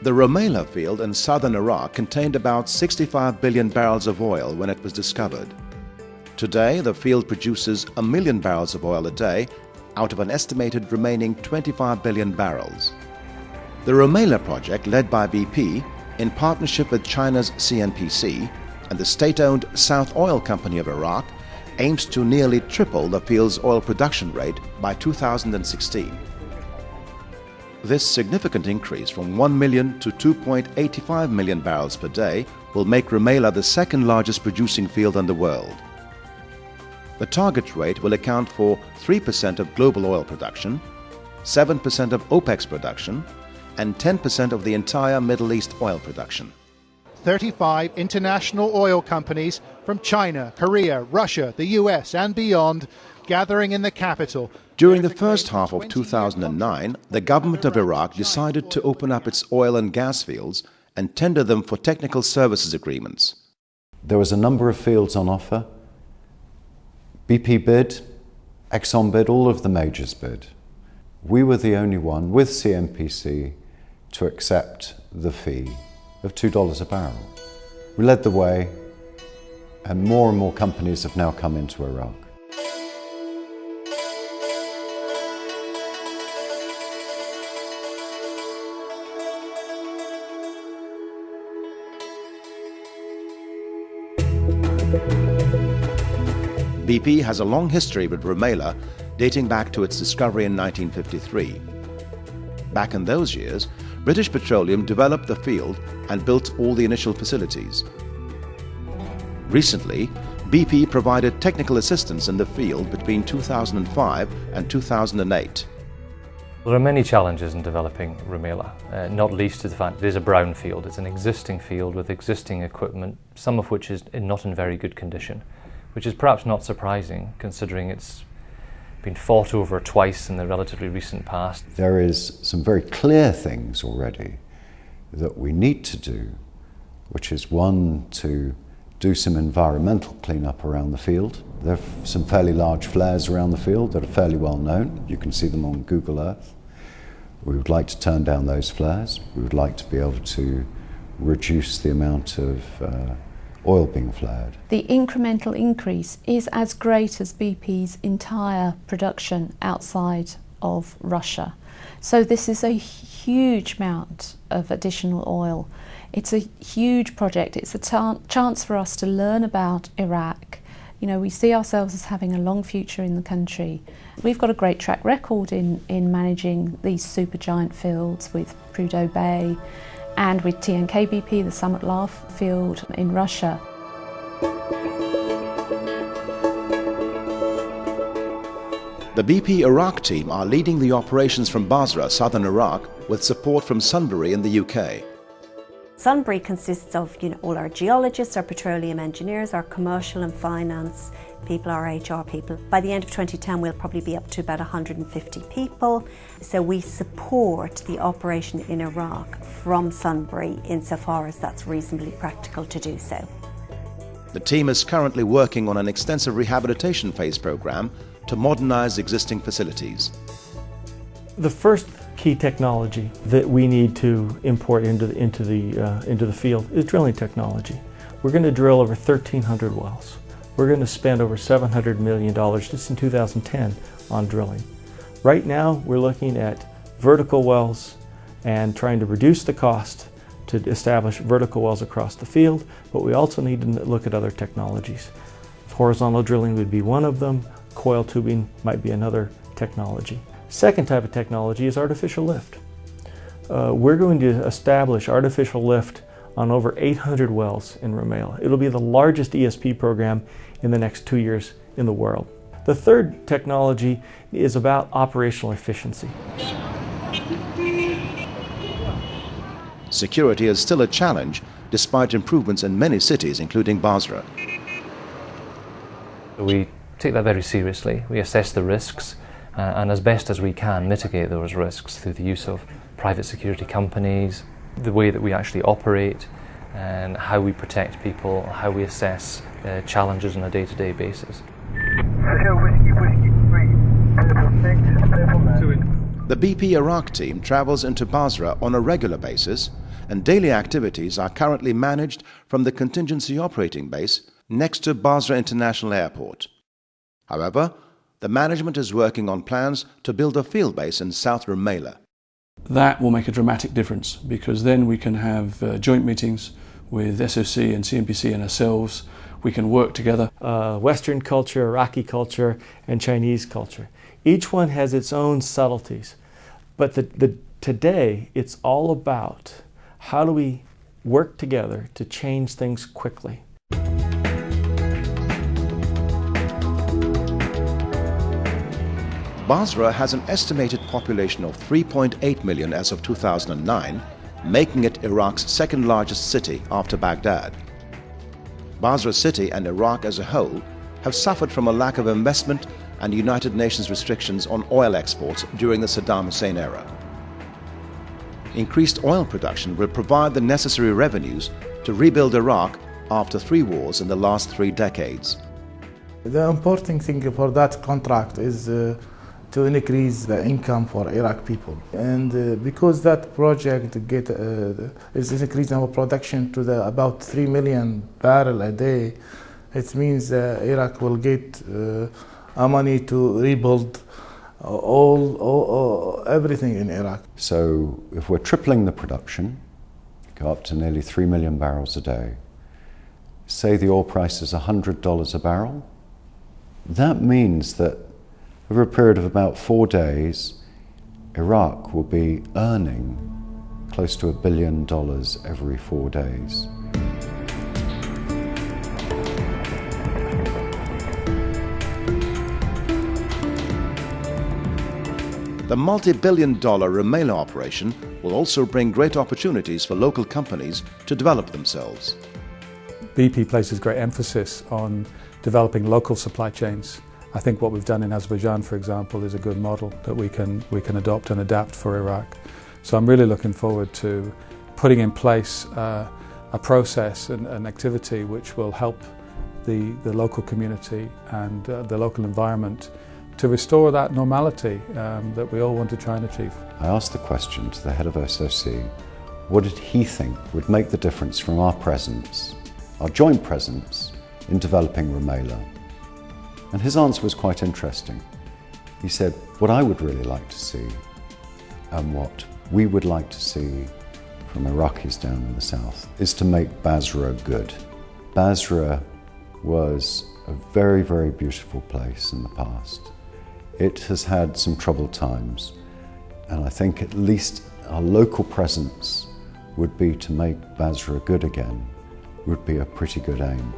The Rumaila Field in southern Iraq contained about 65 billion barrels of oil when it was discovered. Today, the field produces 1 million barrels of oil a day out of an estimated remaining 25 billion barrels. The Rumaila Project, led by BP, in partnership with China's CNPC and the state-owned South Oil Company of Iraq, aims to nearly triple the field's oil production rate by 2016. This significant increase from 1 million to 2.85 million barrels per day will make Rumaila the second largest producing field in the world. The target rate will account for 3% of global oil production, 7% of OPEC's production, and 10% of the entire Middle East oil production. 35 international oil companies from China, Korea, Russia, the US and beyond gathering in the capital. During the first half of 2009, the government of Iraq decided to open up its oil and gas fields and tender them for technical services agreements. There was a number of fields on offer. BP bid, Exxon bid, all of the majors bid. We were the only one with CNPC to accept the fee of $2 a barrel. We led the way, and more companies have now come into Iraq. BP has a long history with Rumaila, dating back to its discovery in 1953. Back in those years, British Petroleum developed the field and built all the initial facilities. Recently, BP provided technical assistance in the field between 2005 and 2008. There are many challenges in developing Rumaila, not least to the fact it is a brown field. It's an existing field with existing equipment, some of which is not in very good condition, which is perhaps not surprising considering it's been fought over twice in the relatively recent past. There is some very clear things already that we need to do, which is one, to do some environmental cleanup around the field. There are some fairly large flares around the field that are fairly well known. You can see them on Google Earth. We would like to turn down those flares. We would like to be able to reduce the amount of oil being flared. The incremental increase is as great as BP's entire production outside of Russia. So this is a huge amount of additional oil. It's a huge project. It's a chance for us to learn about Iraq. You know, we see ourselves as having a long future in the country. We've got a great track record in managing these supergiant fields with Prudhoe Bay, and with TNK-BP, the Summit Lav field in Russia. The BP Iraq team are leading the operations from Basra, southern Iraq, with support from Sunbury in the UK. Sunbury consists of all our geologists, our petroleum engineers, our commercial and finance people, our HR people. By the end of 2010 we'll probably be up to about 150 people. So we support the operation in Iraq from Sunbury insofar as that's reasonably practical to do so. The team is currently working on an extensive rehabilitation phase program to modernize existing facilities. The first key technology that we need to import into the field is drilling technology. We're going to drill over 1,300 wells. We're going to spend over $700 million just in 2010 on drilling. Right now we're looking at vertical wells and trying to reduce the cost to establish vertical wells across the field, but we also need to look at other technologies. Horizontal drilling would be one of them. Coil tubing might be another technology. Second type of technology is artificial lift. We're going to establish artificial lift on over 800 wells in Rumaila. It'll be the largest ESP program in the next 2 years in the world. The third technology is about operational efficiency. Security is still a challenge, despite improvements in many cities, including Basra. We take that very seriously. We assess the risks and as best as we can mitigate those risks through the use of private security companies, the way that we actually operate and how we protect people, how we assess challenges on a day-to-day basis. The BP Iraq team travels into Basra on a regular basis and daily activities are currently managed from the contingency operating base next to Basra International Airport. However, the management is working on plans to build a field base in South Rumaila. That will make a dramatic difference, because then we can have joint meetings with SOC and CNPC and ourselves. We can work together. Western culture, Iraqi culture, and Chinese culture. Each one has its own subtleties. But today, it's all about how do we work together to change things quickly. Basra has an estimated population of 3.8 million as of 2009, making it Iraq's second largest city after Baghdad. Basra city and Iraq as a whole have suffered from a lack of investment and United Nations restrictions on oil exports during the Saddam Hussein era. Increased oil production will provide the necessary revenues to rebuild Iraq after 3 wars in the last 3 decades. The important thing for that contract is to increase the income for Iraq people, and because that project is increasing our production to about 3 million barrels a day, it means Iraq will get money to rebuild everything in Iraq. So if we're tripling the production, go up to nearly 3 million barrels a day, say the oil price is $100 a barrel, that means that over a period of about 4 days, Iraq will be earning close to $1 billion every 4 days. The multi-billion-dollar Rumaila operation will also bring great opportunities for local companies to develop themselves. BP places great emphasis on developing local supply chains. I think what we've done in Azerbaijan, for example, is a good model that we can adopt and adapt for Iraq. So I'm really looking forward to putting in place a process and an activity which will help the local community and the local environment to restore that normality that we all want to try and achieve. I asked the question to the head of SOC, what did he think would make the difference from our presence, our joint presence, in developing Rumaila? And his answer was quite interesting. He said, what I would really like to see, and what we would like to see from Iraqis down in the south, is to make Basra good. Basra was a very, very beautiful place in the past. It has had some troubled times, and I think at least our local presence would be to make Basra good again, would be a pretty good aim.